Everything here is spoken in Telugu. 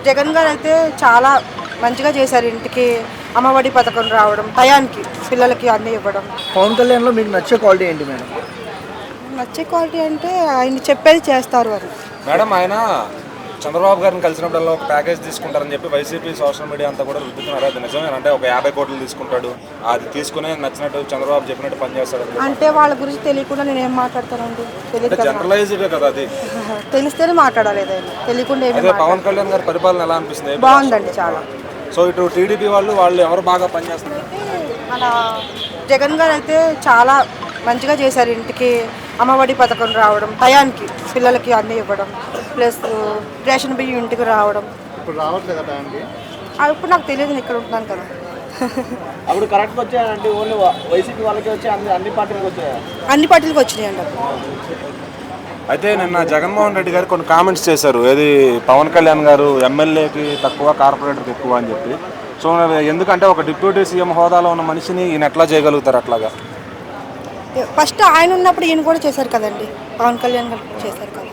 జగన్ గారు అయితే చాలా మంచిగా చేశారు. ఇంటికి అమ్మఒడి పథకం రావడం, టయానికి పిల్లలకి అన్నీ ఇవ్వడం. పవన్ కళ్యాణ్లో మీకు నచ్చే క్వాలిటీ ఏంటి మేడం? నచ్చే క్వాలిటీ అంటే ఆయన చెప్పేది చేస్తారు అని. మేడం ఆయన చంద్రబాబు గారిని కలిసినప్పుడల్లా ఒక ప్యాకేజ్ తీసుకుంటారని చెప్పి వైసీపీ సోషల్ మీడియా అంతా కూడా రుద్దుతున్నారు. అది నిజమే అంటే ఒక 50 కోట్లు తీసుకుంటాడు, అది తీసుకునే నచ్చినట్టు చంద్రబాబు చెప్పినట్టు పనిచేస్తాడు అంటే వాళ్ళ గురించి తెలియకుండా నేను ఏం మాట్లాడతానండి? తెలియదు అంటే కదా. జనరలైజ్డ్ కదా అది. తెలిస్తేనే మాట్లాడాలి ఏదైనా, తెలియకుండా ఏమీ అదే పవన్ కళ్యాణ్ గారి పరిపాలన ఎలా అనిపిస్తుంది? బాగుందండి చాలా. సో ఇటు టీడీపీ వాళ్ళు ఎవరు బాగా పనిచేస్తున్నారు? మన జగన్ గారు అయితే చాలా మంచిగా చేశారు. ఇంటికి అమ్మఒడి పథకం రావడం, టయానికి పిల్లలకి అన్నీ ఇవ్వడం, ప్లస్ రేషన్ బియ్యం ఇంటికి రావడం. ఇప్పుడు రావట్లేదా టైంకి? ఇప్పుడు నాకు తెలియదు, నేను ఇక్కడ ఉంటున్నాను కదా. అప్పుడు కరెక్ట్గా వచ్చాయండి, ఓన్లీ వైసీపీ వాళ్ళకి వచ్చి అన్ని పార్టీలకు వచ్చాయా? అన్ని పార్టీలకు వచ్చినాయండి అప్పుడు. అయితే నిన్న జగన్మోహన్ రెడ్డి గారు కొన్ని కామెంట్స్ చేశారు. ఏది పవన్ కళ్యాణ్ గారు ఎమ్మెల్యేకి తక్కువ, కార్పొరేటర్కి ఎక్కువ అని చెప్పి. సో ఎందుకంటే ఒక డిప్యూటీ సీఎం హోదాలో ఉన్న మనిషిని ఈయన ఎట్లా చేయగలుగుతారు అట్లాగా? ఫస్ట్ ఆయన ఉన్నప్పుడు ఈయన కూడా చేశారు కదండి, పవన్ కళ్యాణ్ గారు చేశారు కదా.